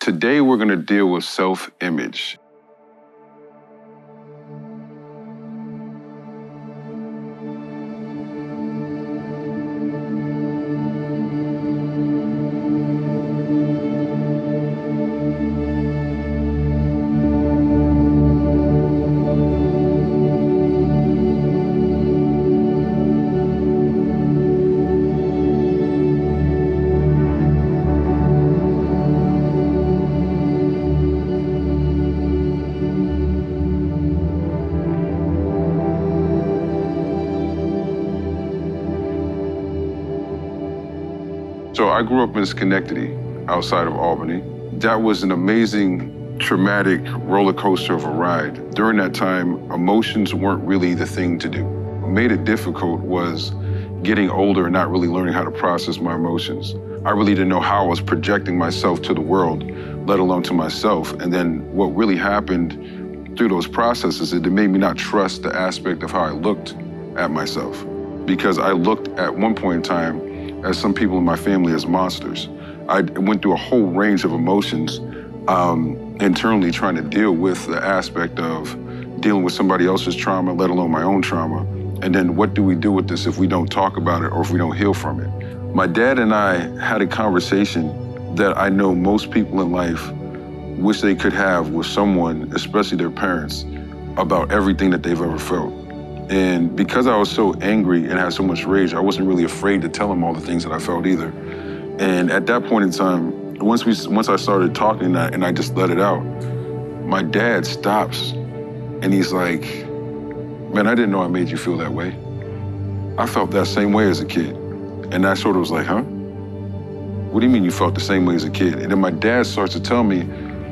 Today, we're going to deal with self-image. So I grew up in Schenectady, outside of Albany. That was an amazing, traumatic roller coaster of a ride. During that time, emotions weren't really the thing to do. What made it difficult was getting older and not really learning how to process my emotions. I really didn't know how I was projecting myself to the world, let alone to myself. And then what really happened through those processes, it made me not trust the aspect of how I looked at myself. Because I looked at one point in time as some people in my family as monsters. I went through a whole range of emotions internally trying to deal with the aspect of dealing with somebody else's trauma, let alone my own trauma. And then what do we do with this if we don't talk about it or if we don't heal from it? My dad and I had a conversation that I know most people in life wish they could have with someone, especially their parents, about everything that they've ever felt. And because I was so angry and had so much rage, I wasn't really afraid to tell him all the things that I felt either. And at that point in time, once I started talking and I just let it out, my dad stops and he's like, man, I didn't know I made you feel that way. I felt that same way as a kid. And I sort of was like, huh? What do you mean you felt the same way as a kid? And then my dad starts to tell me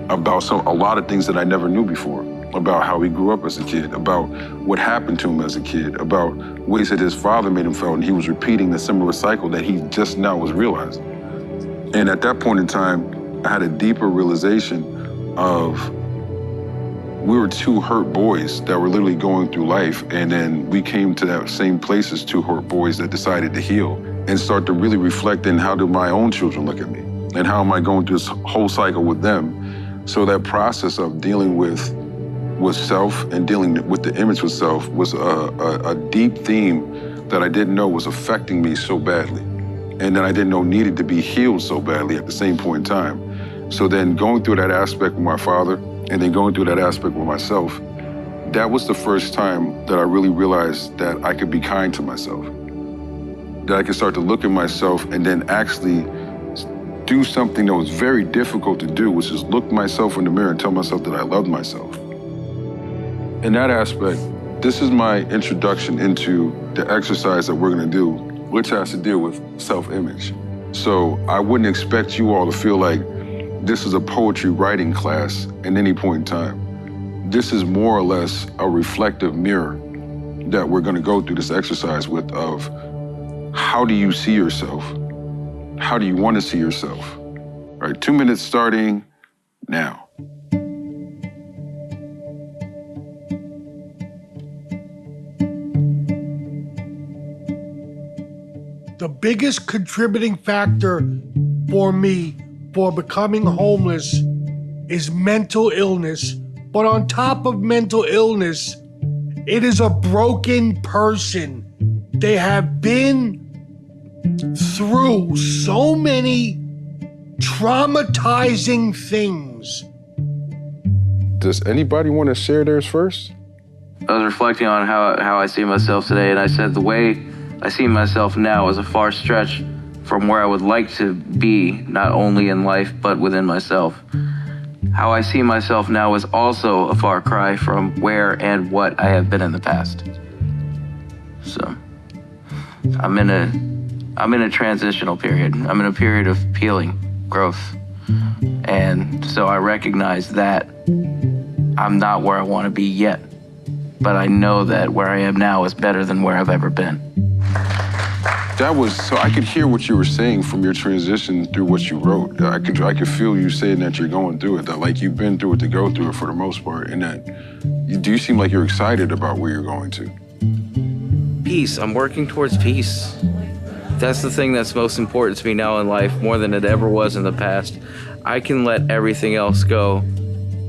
about a lot of things that I never knew before. About how he grew up as a kid, about what happened to him as a kid, about ways that his father made him feel, and he was repeating the similar cycle that he just now was realizing. And at that point in time, I had a deeper realization of we were two hurt boys that were literally going through life, and then we came to that same place as two hurt boys that decided to heal and start to really reflect in how do my own children look at me, and how am I going through this whole cycle with them. So that process of dealing with self and dealing with the image with self was a deep theme that I didn't know was affecting me so badly. And that I didn't know needed to be healed so badly at the same point in time. So then going through that aspect with my father and then going through that aspect with myself, that was the first time that I really realized that I could be kind to myself. That I could start to look at myself and then actually do something that was very difficult to do, which is look myself in the mirror and tell myself that I loved myself. In that aspect, this is my introduction into the exercise that we're gonna do, which has to deal with self-image. So I wouldn't expect you all to feel like this is a poetry writing class at any point in time. This is more or less a reflective mirror that we're gonna go through this exercise with of how do you see yourself? How do you wanna see yourself? All right, 2 minutes starting now. The biggest contributing factor for me for becoming homeless is mental illness. But on top of mental illness, it is a broken person. They have been through so many traumatizing things. Does anybody want to share theirs first? I was reflecting on how I see myself today, and I said the way I see myself now is a far stretch from where I would like to be, not only in life, but within myself. How I see myself now is also a far cry from where and what I have been in the past. So, I'm in a transitional period. I'm in a period of healing, growth. And so I recognize that I'm not where I want to be yet, but I know that where I am now is better than where I've ever been. So I could hear what you were saying from your transition through what you wrote. I could feel you saying that you're going through it, that like you've been through it to go through it for the most part, and that do you seem like you're excited about where you're going to? Peace. I'm working towards peace. That's the thing that's most important to me now in life, more than it ever was in the past. I can let everything else go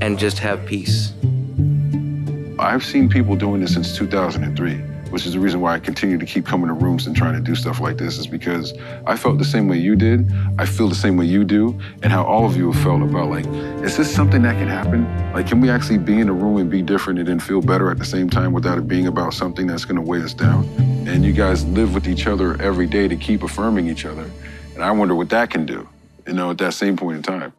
and just have peace. I've seen people doing this since 2003, which is the reason why I continue to keep coming to rooms and trying to do stuff like this, is because I felt the same way you did, I feel the same way you do, and how all of you have felt about, like, is this something that can happen? Like, can we actually be in a room and be different and then feel better at the same time without it being about something that's gonna weigh us down? And you guys live with each other every day to keep affirming each other. And I wonder what that can do, you know, at that same point in time.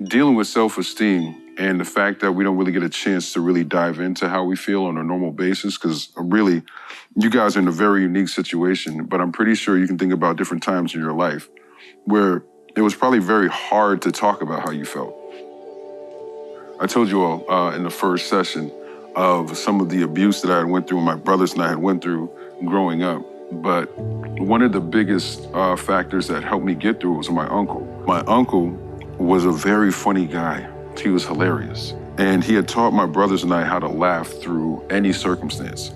Dealing with self-esteem and the fact that we don't really get a chance to really dive into how we feel on a normal basis, because really, you guys are in a very unique situation, but I'm pretty sure you can think about different times in your life where it was probably very hard to talk about how you felt. I told you all in the first session of some of the abuse that I had went through and my brothers and I had went through growing up, but one of the biggest factors that helped me get through it was my uncle. My uncle was a very funny guy. He was hilarious. And he had taught my brothers and I how to laugh through any circumstance,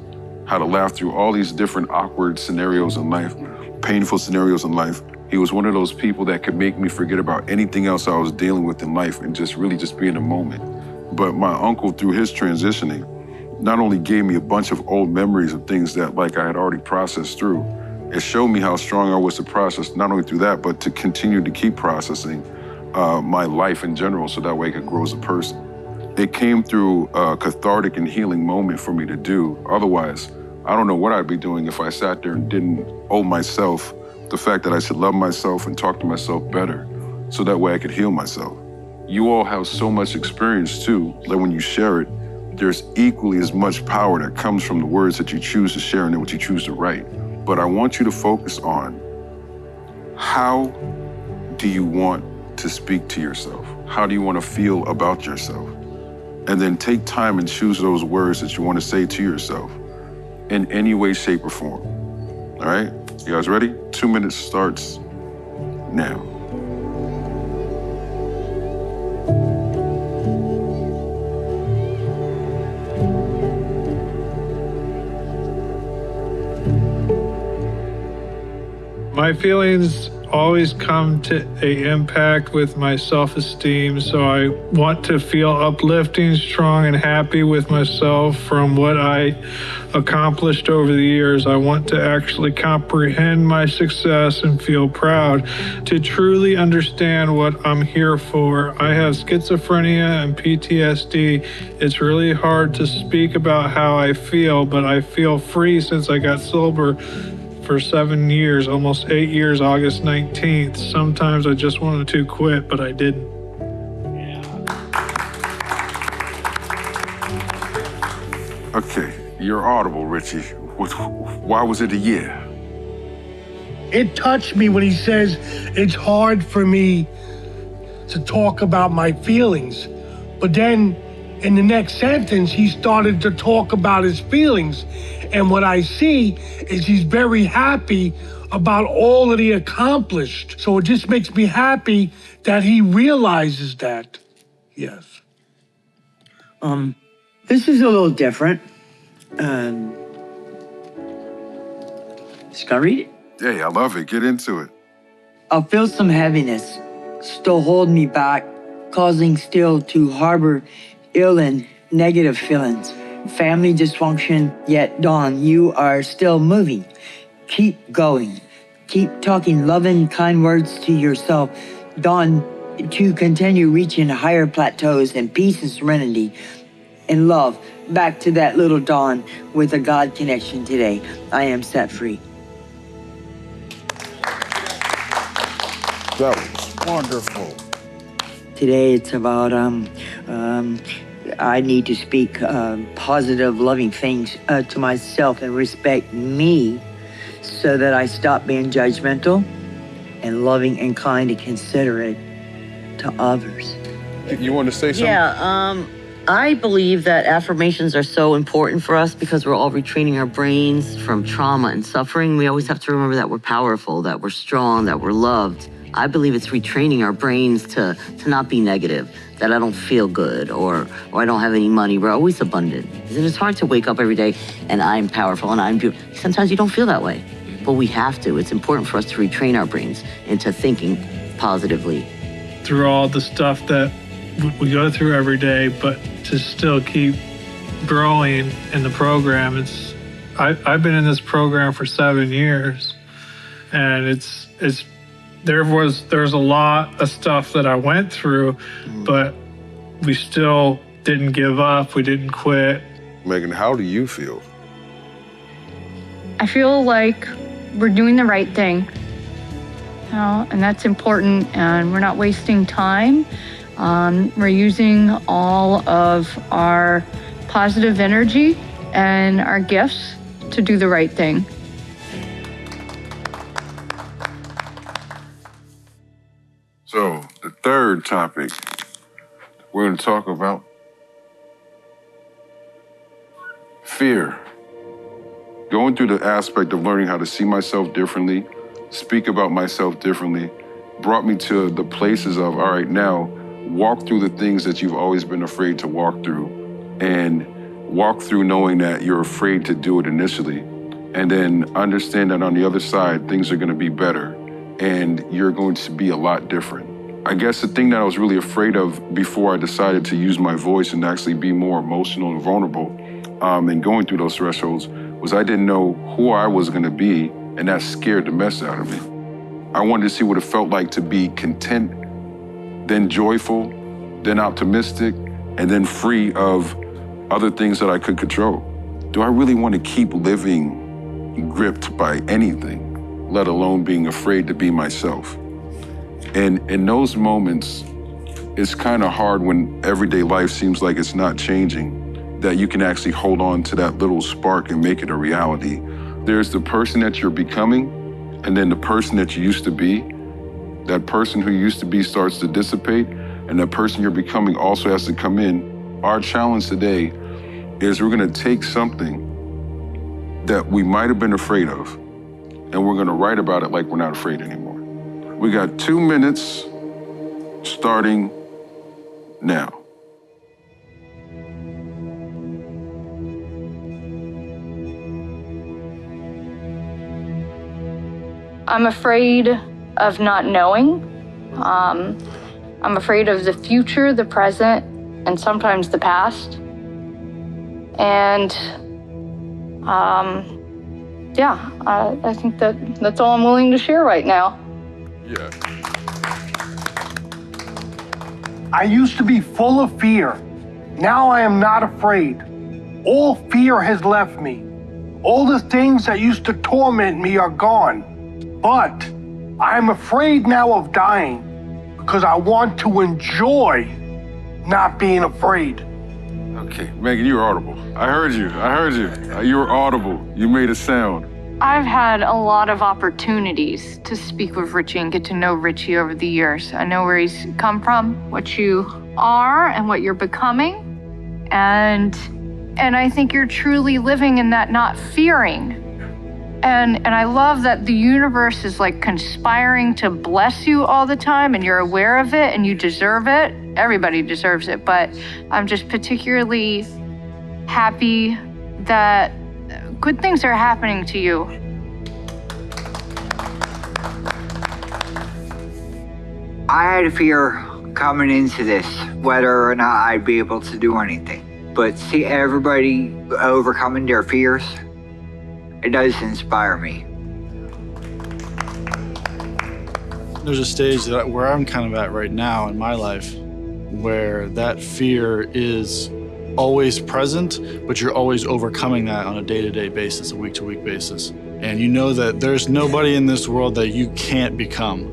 how to laugh through all these different awkward scenarios in life, painful scenarios in life. He was one of those people that could make me forget about anything else I was dealing with in life and just really just be in the moment. But my uncle, through his transitioning, not only gave me a bunch of old memories of things that like I had already processed through, it showed me how strong I was to process, not only through that, but to continue to keep processing my life in general, so that way I could grow as a person. It came through a cathartic and healing moment for me to do. Otherwise, I don't know what I'd be doing if I sat there and didn't owe myself the fact that I should love myself and talk to myself better, so that way I could heal myself. You all have so much experience too, that when you share it, there's equally as much power that comes from the words that you choose to share and what you choose to write. But I want you to focus on, how do you want to speak to yourself? How do you want to feel about yourself? And then take time and choose those words that you want to say to yourself in any way, shape, or form. All right? You guys ready? 2 minutes starts now. My feelings always come to an impact with my self-esteem, so I want to feel uplifting, strong, and happy with myself from what I accomplished over the years. I want to actually comprehend my success and feel proud, to truly understand what I'm here for. I have schizophrenia and PTSD. It's really hard to speak about how I feel, but I feel free since I got sober for 7 years, almost 8 years, August 19th. Sometimes I just wanted to quit, but I didn't. Okay, you're audible, Richie. Why was it a year? It touched me when he says it's hard for me to talk about my feelings. But then in the next sentence, he started to talk about his feelings. And what I see is he's very happy about all that he accomplished. So it just makes me happy that he realizes that. Yes. This is a little different. Just gonna read it. Hey, I love it. Get into it. I feel some heaviness still hold me back, causing still to harbor ill and negative feelings. Family dysfunction, yet Dawn, you are still moving. Keep going. Keep talking loving, kind words to yourself. Dawn, to continue reaching higher plateaus and peace and serenity and love. Back to that little Dawn with a God connection today. I am set free. That was wonderful. Today it's about I need to speak positive, loving things to myself and respect me so that I stop being judgmental and loving and kind and considerate to others. You want to say something? Yeah, I believe that affirmations are so important for us because we're all retraining our brains from trauma and suffering. We always have to remember that we're powerful, that we're strong, that we're loved. I believe it's retraining our brains to not be negative, that I don't feel good or I don't have any money. We're always abundant. And it's hard to wake up every day and I'm powerful and I'm beautiful. Sometimes you don't feel that way, but we have to. It's important for us to retrain our brains into thinking positively. Through all the stuff that we go through every day, but to still keep growing in the program. I've been in this program for 7 years, and there's a lot of stuff that I went through, but we still didn't give up. We didn't quit. Megan, how do you feel? I feel like we're doing the right thing, and that's important, and we're not wasting time. We're using all of our positive energy and our gifts to do the right thing. So, the third topic we're going to talk about, fear. Going through the aspect of learning how to see myself differently, speak about myself differently, brought me to the places of, all right, now, walk through the things that you've always been afraid to walk through, and walk through knowing that you're afraid to do it initially, and then understand that on the other side, things are going to be better, and you're going to be a lot different. I guess the thing that I was really afraid of before I decided to use my voice and actually be more emotional and vulnerable, and going through those thresholds, was I didn't know who I was going to be, and that scared the mess out of me. I wanted to see what it felt like to be content, then joyful, then optimistic, and then free of other things that I could control. Do I really want to keep living gripped by anything, let alone being afraid to be myself? And in those moments, it's kind of hard when everyday life seems like it's not changing, that you can actually hold on to that little spark and make it a reality. There's the person that you're becoming, and then the person that you used to be. That person who you used to be starts to dissipate, and that person you're becoming also has to come in. Our challenge today is we're gonna take something that we might have been afraid of, and we're gonna write about it like we're not afraid anymore. We got 2 minutes starting now. I'm afraid of not knowing. I'm afraid of the future, the present, and sometimes the past. And I think that's all I'm willing to share right now. Yeah. I used to be full of fear. Now I am not afraid. All fear has left me. All the things that used to torment me are gone. But I'm afraid now of dying because I want to enjoy not being afraid. Okay, Megan, you were audible. I heard you. You were audible. You made a sound. I've had a lot of opportunities to speak with Richie and get to know Richie over the years. I know where he's come from, what you are and what you're becoming. And I think you're truly living in that not fearing. And I love that the universe is like conspiring to bless you all the time, and you're aware of it and you deserve it. Everybody deserves it, but I'm just particularly happy that good things are happening to you. I had a fear coming into this, whether or not I'd be able to do anything. But see everybody overcoming their fears, it does inspire me. There's a stage where I'm kind of at right now in my life where that fear is always present, but you're always overcoming that on a day-to-day basis, a week-to-week basis. And you know that there's nobody in this world that you can't become.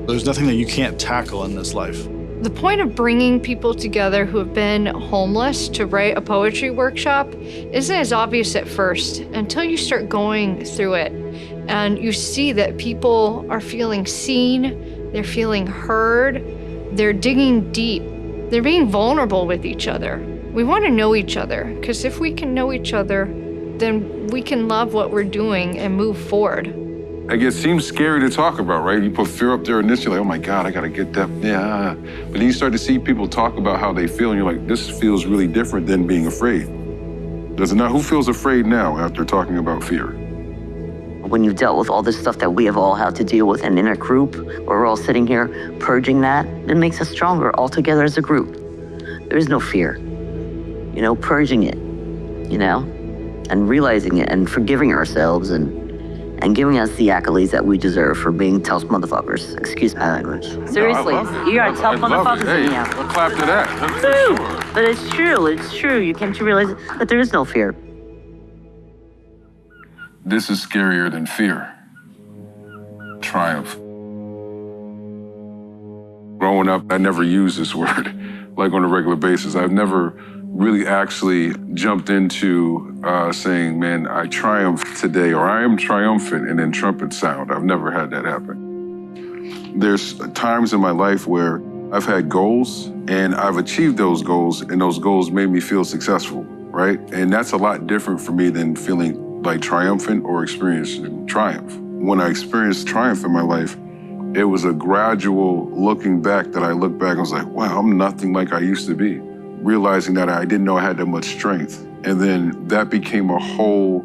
There's nothing that you can't tackle in this life. The point of bringing people together who have been homeless to write a poetry workshop isn't as obvious at first until you start going through it and you see that people are feeling seen, they're feeling heard, they're digging deep. They're being vulnerable with each other. We want to know each other, because if we can know each other, then we can love what we're doing and move forward. Like, it seems scary to talk about, right? You put fear up there initially, like, oh my God, I gotta get that, yeah. But then you start to see people talk about how they feel, and you're like, this feels really different than being afraid. Does it not? Who feels afraid now after talking about fear? When you've dealt with all this stuff that we have all had to deal with, and in a group where we're all sitting here purging that, it makes us stronger all together as a group. There is no fear, you know, purging it, you know, and realizing it and forgiving ourselves and giving us the accolades that we deserve for being tough motherfuckers. Excuse my language. Seriously, you are tough motherfuckers. Hey, Yeah. we'll clap to that. That's for True. sure. But it's true. You came to realize that there is no fear. This is scarier than fear. Triumph. Growing up, I never used this word, like on a regular basis. I've never really actually jumped into saying, man, I triumphed today, or I am triumphant, and then trumpet sound. I've never had that happen. There's times in my life where I've had goals, and I've achieved those goals, and those goals made me feel successful, right? And that's a lot different for me than feeling like triumphant or experiencing triumph. When I experienced triumph in my life, it was a gradual looking back that I looked back and was like, wow, I'm nothing like I used to be. Realizing that I didn't know I had that much strength. And then that became a whole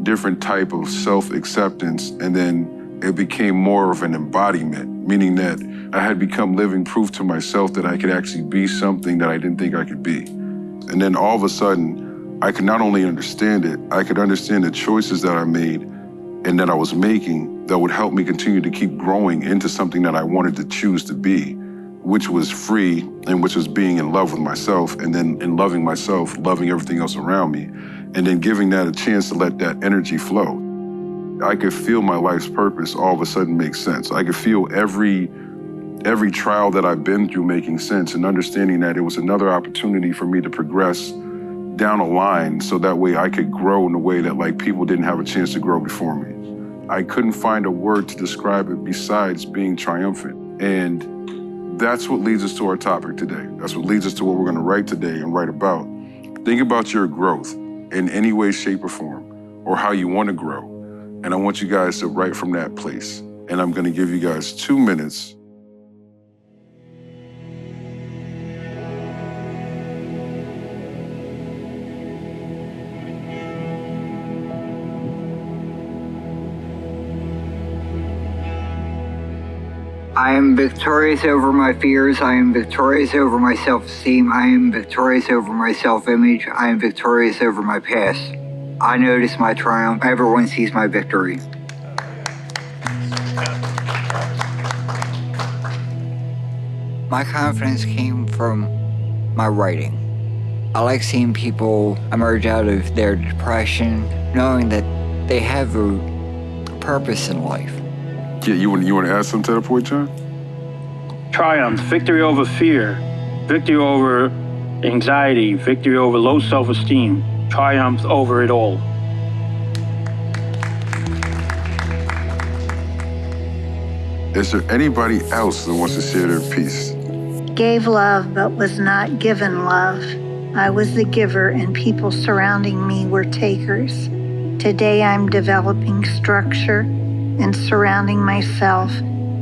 different type of self-acceptance. And then it became more of an embodiment, meaning that I had become living proof to myself that I could actually be something that I didn't think I could be. And then all of a sudden, I could not only understand it, I could understand the choices that I made and that I was making that would help me continue to keep growing into something that I wanted to choose to be, which was free and which was being in love with myself, and then in loving myself, loving everything else around me, and then giving that a chance to let that energy flow. I could feel my life's purpose all of a sudden make sense. I could feel every trial that I've been through making sense, and understanding that it was another opportunity for me to progress down a line so that way I could grow in a way that like people didn't have a chance to grow before me. I couldn't find a word to describe it besides being triumphant. And that's what leads us to our topic today. That's what leads us to what we're gonna write today and write about. Think about your growth in any way, shape, or form, or how you wanna grow. And I want you guys to write from that place. And I'm gonna give you guys 2 minutes. I am victorious over my fears. I am victorious over my self-esteem. I am victorious over my self-image. I am victorious over my past. I notice my triumph. Everyone sees my victory. My confidence came from my writing. I like seeing people emerge out of their depression, knowing that they have a purpose in life. Yeah, you want to add something to that point, John? Triumph, victory over fear, victory over anxiety, victory over low self-esteem, triumph over it all. Is there anybody else that wants to share their piece? Gave love but was not given love. I was the giver and people surrounding me were takers. Today I'm developing structure and surrounding myself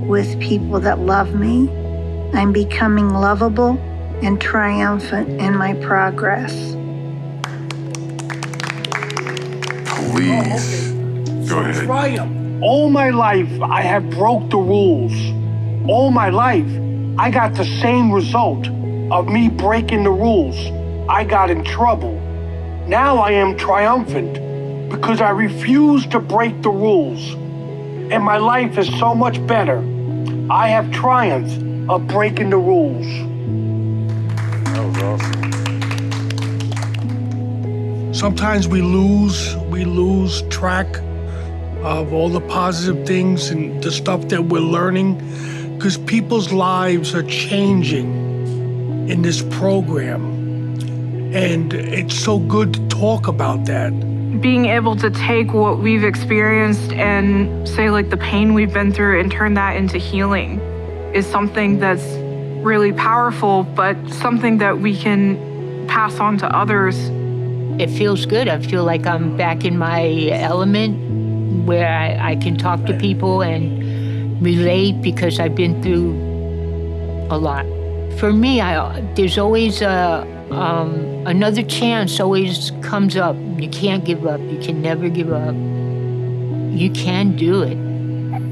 with people that love me. I'm becoming lovable and triumphant in my progress. Please, go ahead. Triumph. All my life, I have broke the rules. All my life, I got the same result of me breaking the rules. I got in trouble. Now I am triumphant because I refuse to break the rules. And my life is so much better. I have triumphed of breaking the rules. That was awesome. Sometimes we lose track of all the positive things and the stuff that we're learning because people's lives are changing in this program. And it's so good to talk about that. Being able to take what we've experienced and say like the pain we've been through and turn that into healing is something that's really powerful, but something that we can pass on to others. It feels good. I feel like I'm back in my element where I can talk to people and relate because I've been through a lot. For me, there's always another chance always comes up. You can't give up. You can never give up. You can do it.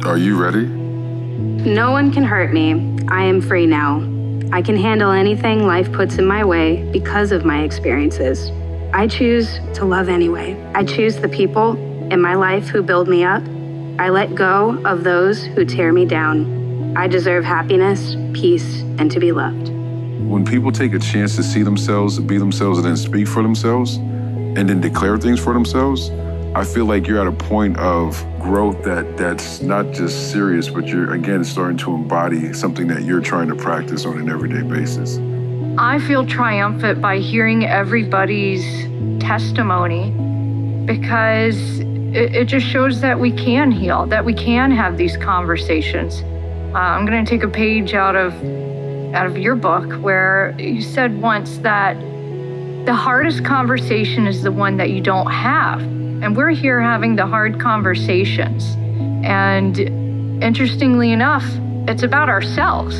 Are you ready? No one can hurt me. I am free now. I can handle anything life puts in my way because of my experiences. I choose to love anyway. I choose the people in my life who build me up. I let go of those who tear me down. I deserve happiness, peace, and to be loved. When people take a chance to see themselves, be themselves, and then speak for themselves, and then declare things for themselves, I feel like you're at a point of growth that's not just serious, but you're, again, starting to embody something that you're trying to practice on an everyday basis. I feel triumphant by hearing everybody's testimony because it just shows that we can heal, that we can have these conversations. I'm gonna take a page out of your book where you said once that the hardest conversation is the one that you don't have. And we're here having the hard conversations. And interestingly enough, it's about ourselves.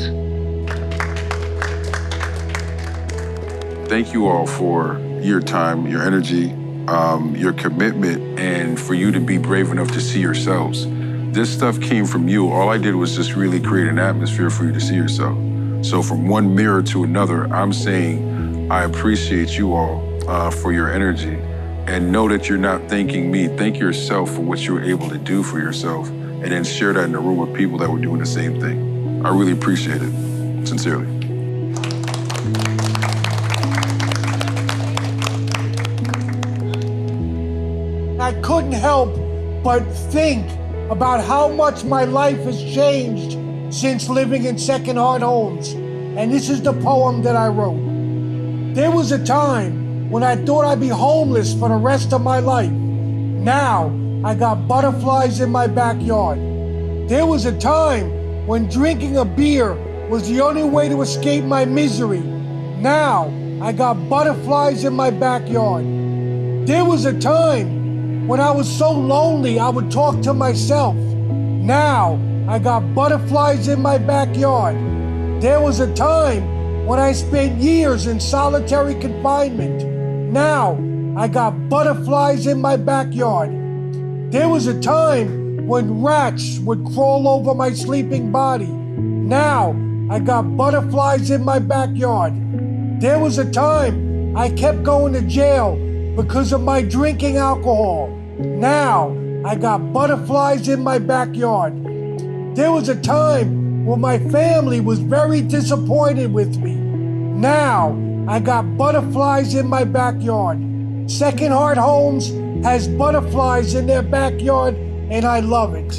Thank you all for your time, your energy, your commitment, and for you to be brave enough to see yourselves. This stuff came from you. All I did was just really create an atmosphere for you to see yourself. So from one mirror to another, I'm saying I appreciate you all for your energy. And know that you're not thanking me. Thank yourself for what you were able to do for yourself, and then share that in the room with people that were doing the same thing. I really appreciate it, sincerely. I couldn't help but think about how much my life has changed since living in second-heart homes. And this is the poem that I wrote. There was a time when I thought I'd be homeless for the rest of my life. Now, I got butterflies in my backyard. There was a time when drinking a beer was the only way to escape my misery. Now, I got butterflies in my backyard. There was a time when I was so lonely I would talk to myself. Now, I got butterflies in my backyard. There was a time when I spent years in solitary confinement. Now, I got butterflies in my backyard. There was a time when rats would crawl over my sleeping body. Now, I got butterflies in my backyard. There was a time I kept going to jail because of my drinking alcohol. Now, I got butterflies in my backyard. There was a time when my family was very disappointed with me. Now, I got butterflies in my backyard. Second Heart Homes has butterflies in their backyard, and I love it.